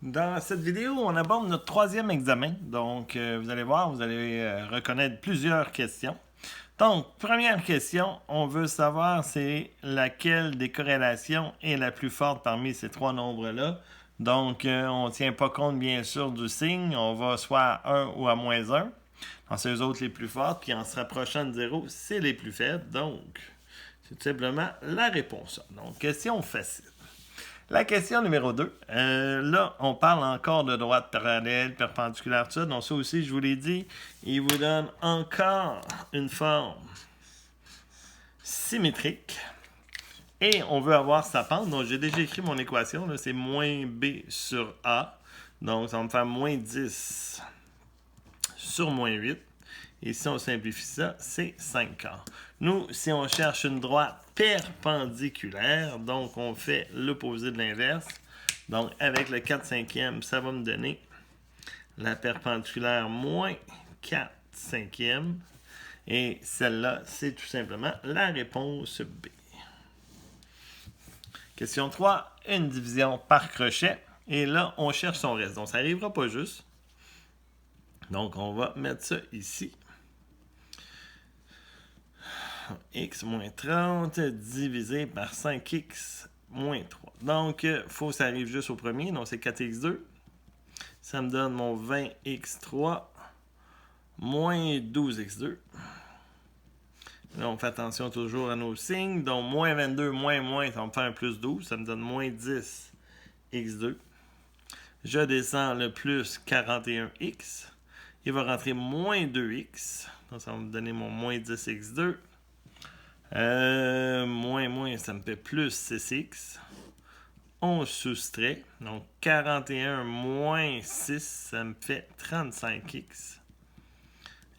Dans cette vidéo, on aborde notre troisième examen. Donc, vous allez voir, vous allez reconnaître plusieurs questions. Donc, première question, on veut savoir c'est laquelle des corrélations est la plus forte parmi ces trois nombres-là. Donc, on ne tient pas compte, bien sûr, du signe. On va soit à 1 ou à -1. Donc, c'est eux autres les plus fortes. Puis, en se rapprochant de 0, c'est les plus faibles. Donc, c'est tout simplement la réponse A. Donc, question facile. La question numéro 2. Là, on parle encore de droite parallèle, perpendiculaire, tout ça. Donc, ça aussi, je vous l'ai dit, il vous donne encore une forme symétrique. Et on veut avoir sa pente. Donc, j'ai déjà écrit mon équation. Là, c'est moins B sur A. Donc, ça va me faire moins 10 sur moins 8. Et si on simplifie ça, c'est 5 quarts. Nous, si on cherche une droite perpendiculaire, donc on fait l'opposé de l'inverse. Donc, avec le 4/5e, ça va me donner la perpendiculaire moins 4/5e. Et celle-là, c'est tout simplement la réponse B. Question 3, une division par crochet. Et là, on cherche son reste. Donc, ça n'arrivera pas juste. Donc, on va mettre ça ici. X moins 30 divisé par 5x moins 3. Donc, il faut que ça arrive juste au premier. Donc, c'est 4x2. Ça me donne mon 20x3 moins 12x2. Là, on fait attention toujours à nos signes. Donc, moins 22, moins, ça va me faire un plus 12. Ça me donne moins 10x2. Je descends le plus 41x. Il va rentrer moins 2x. Donc, ça va me donner mon moins 10x2. Moins, ça me fait plus 6x. On soustrait. Donc, 41 moins 6, ça me fait 35x.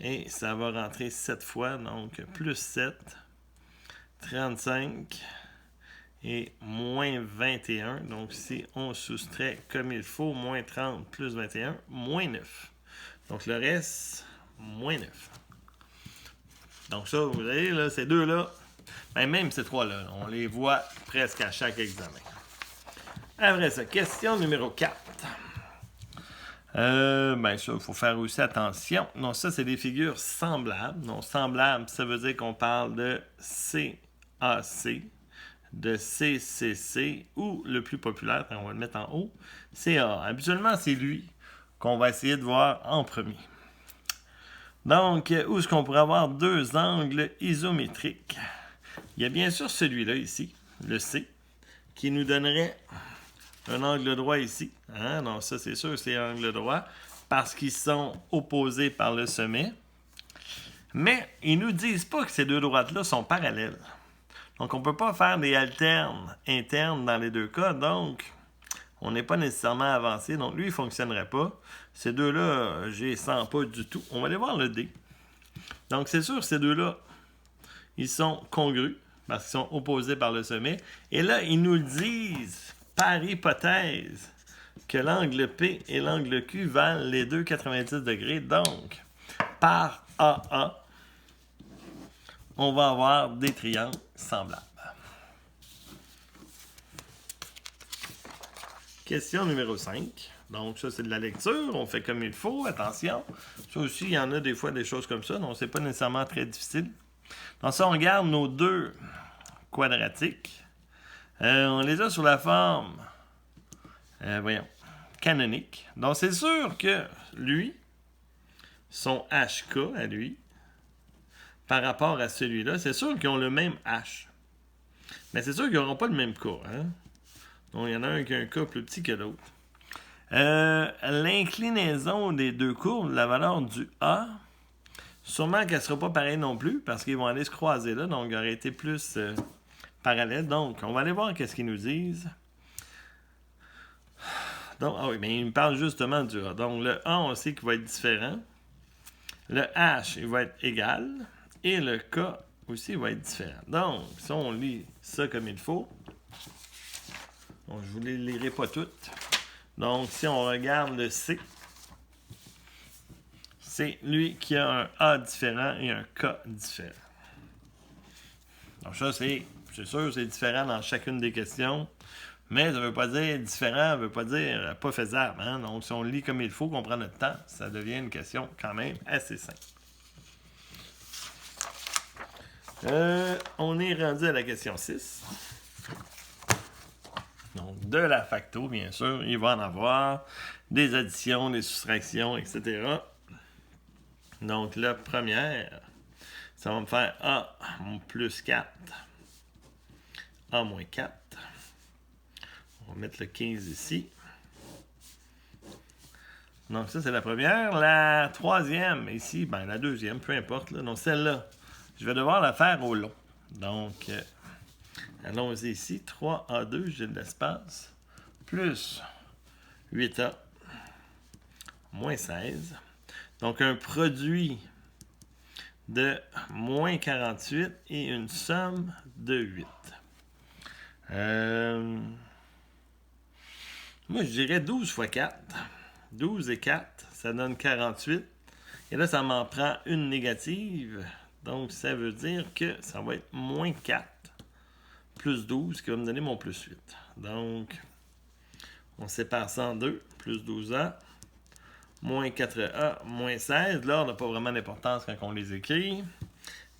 Et ça va rentrer 7 fois. Donc, plus 7, 35 et moins 21. Donc, si on soustrait comme il faut, moins 30 plus 21, moins 9. Donc, le reste, moins 9. Donc, ça, vous voyez, là, ces deux-là, ben, même ces trois-là, on les voit presque à chaque examen. Après ça, question numéro 4. Ben ça, il faut faire aussi attention. Donc ça, c'est des figures semblables. Donc semblables, ça veut dire qu'on parle de CAC, de CCC, ou le plus populaire, on va le mettre en haut, CA. Habituellement, c'est lui qu'on va essayer de voir en premier. Donc, où est-ce qu'on pourrait avoir deux angles isométriques? Il y a bien sûr celui-là ici, le C, qui nous donnerait un angle droit ici. Hein? Donc ça, c'est sûr, c'est un angle droit parce qu'ils sont opposés par le sommet. Mais ils ne nous disent pas que ces deux droites-là sont parallèles. Donc, on ne peut pas faire des alternes internes dans les deux cas. Donc, on n'est pas nécessairement avancé. Donc, lui, il ne fonctionnerait pas. Ces deux-là, je les sens pas du tout. On va aller voir le D. Donc, c'est sûr, ces deux-là, ils sont congrus parce qu'ils sont opposés par le sommet. Et là, ils nous disent, par hypothèse, que l'angle P et l'angle Q valent les deux 90 degrés. Donc, par AA, on va avoir des triangles semblables. Question numéro 5. Donc, ça, c'est de la lecture. On fait comme il faut. Attention. Ça aussi, il y en a des fois des choses comme ça. Donc, c'est pas nécessairement très difficile. Donc, ça, on regarde nos deux quadratiques. On les a sur la forme, canonique. Donc, c'est sûr que lui, son HK à lui, par rapport à celui-là, c'est sûr qu'ils ont le même H. Mais c'est sûr qu'ils n'auront pas le même K. Hein? Donc, il y en a un qui a un K plus petit que l'autre. L'inclinaison des deux courbes, la valeur du A, sûrement qu'elle ne sera pas pareille non plus, parce qu'ils vont aller se croiser là, donc il aurait été plus parallèle. Donc, on va aller voir qu'est-ce qu'ils nous disent. Donc, ah oui, mais ils me parlent justement du A. Donc, le A, on sait qu'il va être différent. Le H, il va être égal. Et le K aussi va être différent. Donc, si on lit ça comme il faut, donc je ne vous les lirai pas toutes. Donc, si on regarde le C, c'est lui qui a un A différent et un K différent. Donc ça, c'est sûr, c'est différent dans chacune des questions. Mais ça ne veut pas dire différent, ça ne veut pas dire pas faisable. Hein? Donc, si on lit comme il faut, qu'on prend notre temps, ça devient une question quand même assez simple. On est rendu à la question 6. Donc, de la facto, bien sûr, il va en avoir des additions, des soustractions, etc. Donc, la première, ça va me faire A plus 4, A moins 4. On va mettre le 15 ici. Donc, ça, c'est la première. La troisième, ici, ben la deuxième, peu importe. Là. Donc, celle-là, je vais devoir la faire au long. Donc, allons-y ici. 3A2, j'ai de l'espace. Plus 8A, moins 16. Donc, un produit de moins 48 et une somme de 8. Moi, je dirais 12 fois 4. 12 et 4, ça donne 48. Et là, ça m'en prend une négative. Donc, ça veut dire que ça va être moins 4 plus 12 qui va me donner mon plus 8. Donc, on sépare ça en deux. Plus 12A, moins 4A, moins 16. Là, on n'a pas vraiment d'importance quand on les écrit.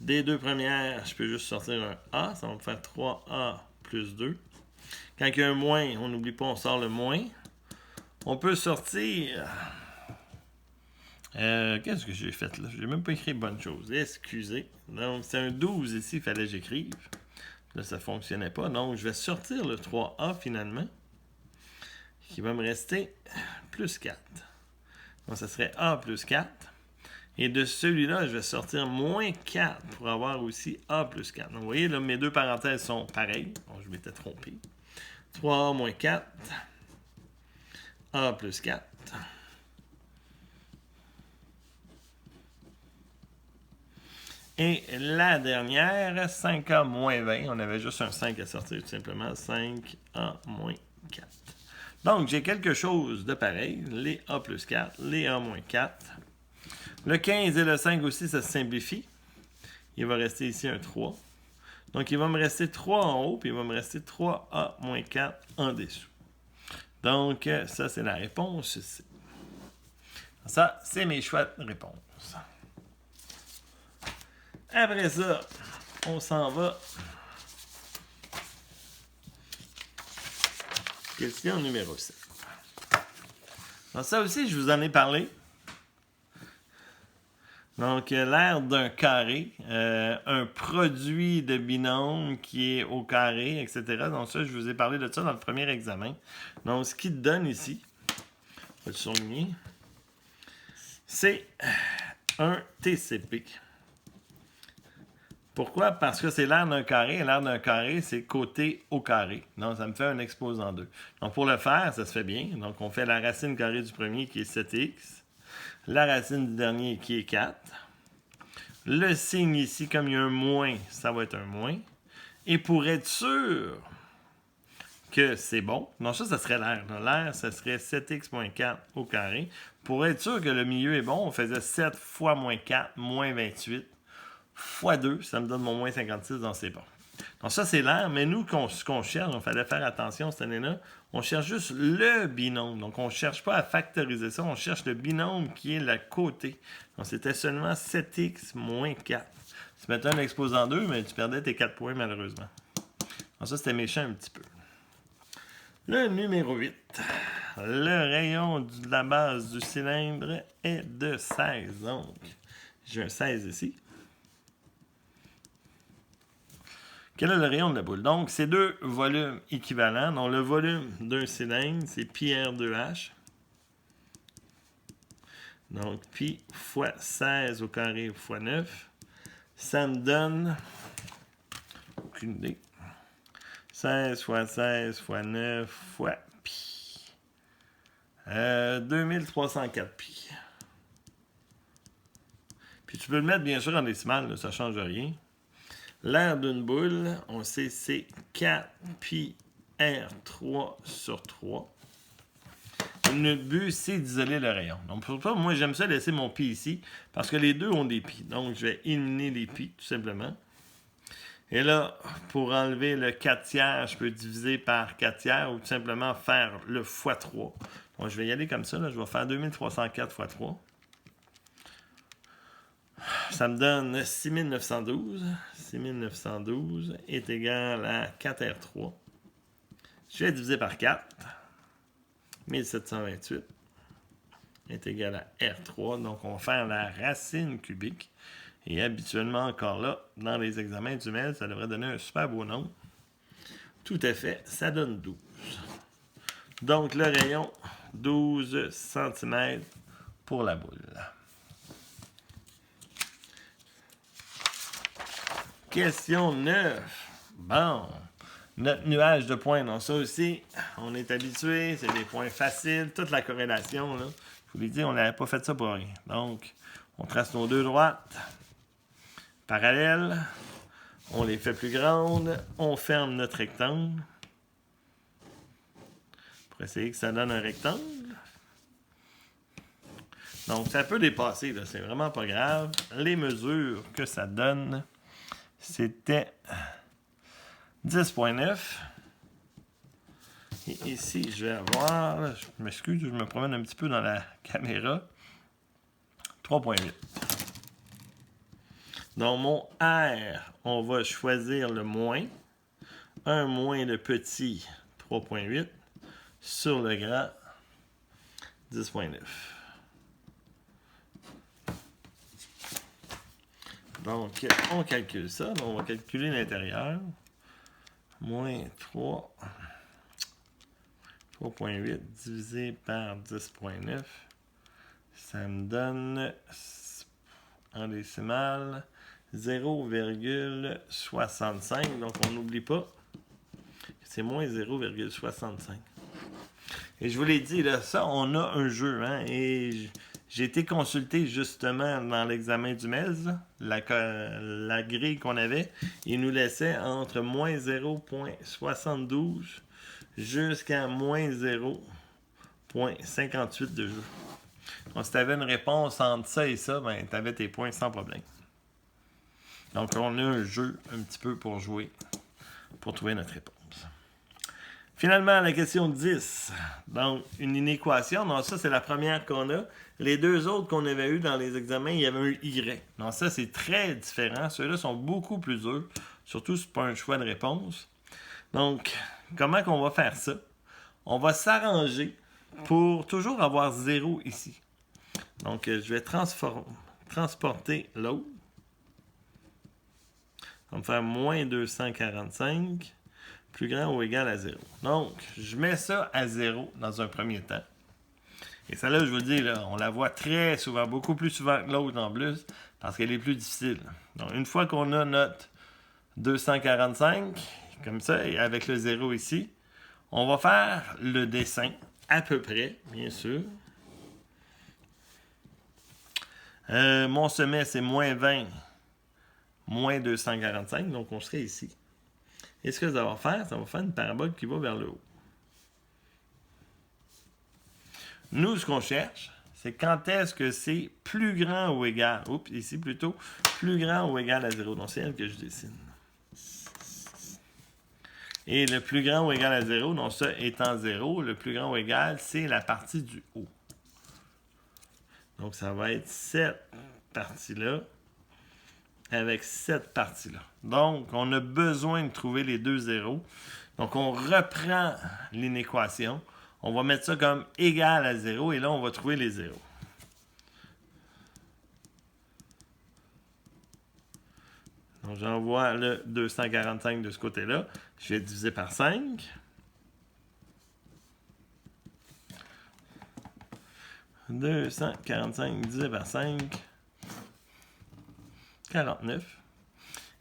Des deux premières, je peux juste sortir un A. Ça va me faire 3A plus 2. Quand il y a un moins, on n'oublie pas, on sort le moins. On peut sortir... qu'est-ce que j'ai fait là? Je n'ai même pas écrit bonne chose. Excusez. Donc, c'est un 12 ici, il fallait que j'écrive. Là, ça ne fonctionnait pas. Donc, je vais sortir le 3A finalement. Qui va me rester plus 4. Donc, ça serait A plus 4. Et de celui-là, je vais sortir moins 4 pour avoir aussi A plus 4. Donc, vous voyez, là, mes deux parenthèses sont pareilles. Bon, je m'étais trompé. 3A moins 4. A plus 4. Et la dernière, 5A moins 20. On avait juste un 5 à sortir tout simplement. 5A moins 4. Donc, j'ai quelque chose de pareil. Les A plus 4, les A moins 4. Le 15 et le 5 aussi, ça se simplifie. Il va rester ici un 3. Donc, il va me rester 3 en haut, puis il va me rester 3A moins 4 en dessous. Donc, ça, c'est la réponse ici. Ça, c'est mes choix de réponse. Après ça, on s'en va. Question numéro 7. Donc, ça aussi, je vous en ai parlé. Donc, l'aire d'un carré, un produit de binôme qui est au carré, etc. Donc, ça, je vous ai parlé de ça dans le premier examen. Donc, ce qu'il donne ici, on va le souligner, c'est un TCP. Pourquoi? Parce que c'est l'aire d'un carré. Et l'aire d'un carré, c'est côté au carré. Donc, ça me fait un exposant 2. Donc, pour le faire, ça se fait bien. Donc, on fait la racine carrée du premier qui est 7x. La racine du dernier qui est 4. Le signe ici, comme il y a un moins, ça va être un moins. Et pour être sûr que c'est bon, non, ça serait l'aire. L'aire, ça serait 7x moins 4 au carré. Pour être sûr que le milieu est bon, on faisait 7 fois moins 4, moins 28. Fois 2, ça me donne mon moins 56, donc c'est bon. Donc ça, c'est l'aire, mais nous, ce qu'on cherche, il fallait faire attention cette année-là, on cherche juste le binôme. Donc, on ne cherche pas à factoriser ça, on cherche le binôme qui est le côté. Donc, c'était seulement 7x moins 4. Tu mettais un exposant 2, mais tu perdais tes 4 points, malheureusement. Donc ça, c'était méchant un petit peu. Le numéro 8. Le rayon de la base du cylindre est de 16. Donc, j'ai un 16 ici. Quel est le rayon de la boule? Donc, c'est deux volumes équivalents. Donc, le volume d'un cylindre, c'est pi R2H. Donc, pi fois 16 au carré fois 9. Ça me donne... aucune idée. 16 fois 16 fois 9 fois pi. 2304 pi. Puis, tu peux le mettre, bien sûr, en décimale. Là, ça ne change rien. L'aire d'une boule, on sait, c'est 4 pi R3 sur 3. Le but, c'est d'isoler le rayon. Donc, pour ça, moi, j'aime ça laisser mon pi ici, parce que les deux ont des pi. Donc, je vais éliminer les pi, tout simplement. Et là, pour enlever le 4 tiers, je peux diviser par 4 tiers ou tout simplement faire le x3. Bon, je vais y aller comme ça. Là. Je vais faire 2304 x 3. Ça me donne 6912. 6912 est égal à 4R3. Je vais diviser par 4. 1728 est égal à R3. Donc, on va faire la racine cubique. Et habituellement, encore là, dans les examens du MEL, ça devrait donner un super beau nombre. Tout à fait, ça donne 12. Donc, le rayon, 12 cm pour la boule. Question 9. Bon, notre nuage de points. Donc, ça aussi, on est habitué, c'est des points faciles. Toute la corrélation, là, je vous l'ai dit, on n'avait pas fait ça pour rien. Donc, on trace nos deux droites. Parallèles, on les fait plus grandes, on ferme notre rectangle pour essayer que ça donne un rectangle. Donc, ça peut dépasser, là, c'est vraiment pas grave. Les mesures que ça donne, c'était 10,9. Et ici, je vais avoir, là, je m'excuse, je me promène un petit peu dans la caméra, 3,8. Dans mon R, on va choisir le moins. Un moins le petit, 3,8. Sur le grand, 10,9. Donc, on calcule ça. Donc, on va calculer l'intérieur. Moins 3,8 divisé par 10,9. Ça me donne, en décimale, 0,65. Donc, on n'oublie pas que c'est moins 0,65. Et je vous l'ai dit, là, ça, on a un jeu. Hein, et j'ai été consulté justement dans l'examen du MES, la grille qu'on avait. Il nous laissait entre moins 0,72 jusqu'à moins 0,58 de jeu. Donc, si tu avais une réponse entre ça et ça, ben, tu avais tes points sans problème. Donc, on a un jeu un petit peu pour jouer, pour trouver notre réponse. Finalement, la question 10. Donc, une inéquation. Donc, ça, c'est la première qu'on a. Les deux autres qu'on avait eues dans les examens, il y avait un Y. Donc, ça, c'est très différent. Ceux-là sont beaucoup plus durs. Surtout si ce n'est pas un choix de réponse. Donc, comment qu'on va faire ça? On va s'arranger pour toujours avoir 0 ici. Donc, je vais transporter l'autre. Ça va me faire moins 245, plus grand ou égal à 0. Donc, je mets ça à 0 dans un premier temps. Et celle-là, je vous dis, là, on la voit très souvent, beaucoup plus souvent que l'autre en plus, parce qu'elle est plus difficile. Donc, une fois qu'on a notre 245, comme ça, et avec le 0 ici, on va faire le dessin, à peu près, bien sûr. Mon sommet, c'est moins 20, moins 245, donc on serait ici. Et ce que ça va faire, ça va faire une parabole qui va vers le haut. Nous, ce qu'on cherche, c'est quand est-ce que c'est plus grand ou égal, ici plutôt, plus grand ou égal à 0. Donc, c'est elle que je dessine. Et le plus grand ou égal à 0, donc ça étant 0, le plus grand ou égal, c'est la partie du haut. Donc, ça va être cette partie-là avec cette partie-là. Donc, on a besoin de trouver les deux zéros. Donc, on reprend l'inéquation. On va mettre ça comme égal à 0 et là, on va trouver les zéros. Donc, j'envoie le 245 de ce côté-là. Je vais diviser par 5. « 245 divisé par 5, 49.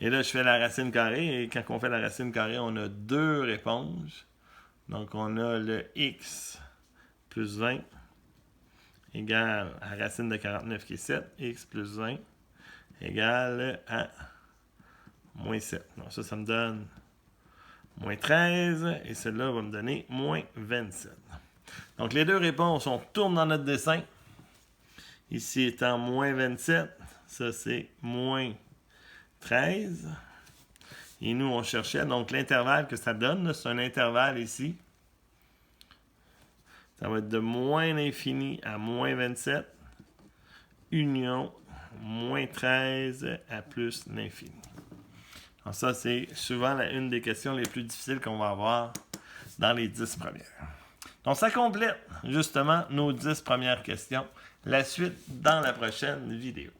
Et là, je fais la racine carrée. Et quand on fait la racine carrée, on a deux réponses. Donc, on a le x plus 20 égale à la racine de 49 qui est 7. X plus 20 égale à moins 7. Donc, ça me donne moins 13. Et celle-là va me donner moins 27. Donc, les deux réponses, on tourne dans notre dessin. Ici étant moins 27, ça c'est moins 13. Et nous, on cherchait, donc l'intervalle que ça donne, c'est un intervalle ici. Ça va être de moins l'infini à moins 27, union moins 13 à plus l'infini. Alors ça, c'est souvent une des questions les plus difficiles qu'on va avoir dans les 10 premières. Donc, ça complète justement nos 10 premières questions. La suite dans la prochaine vidéo.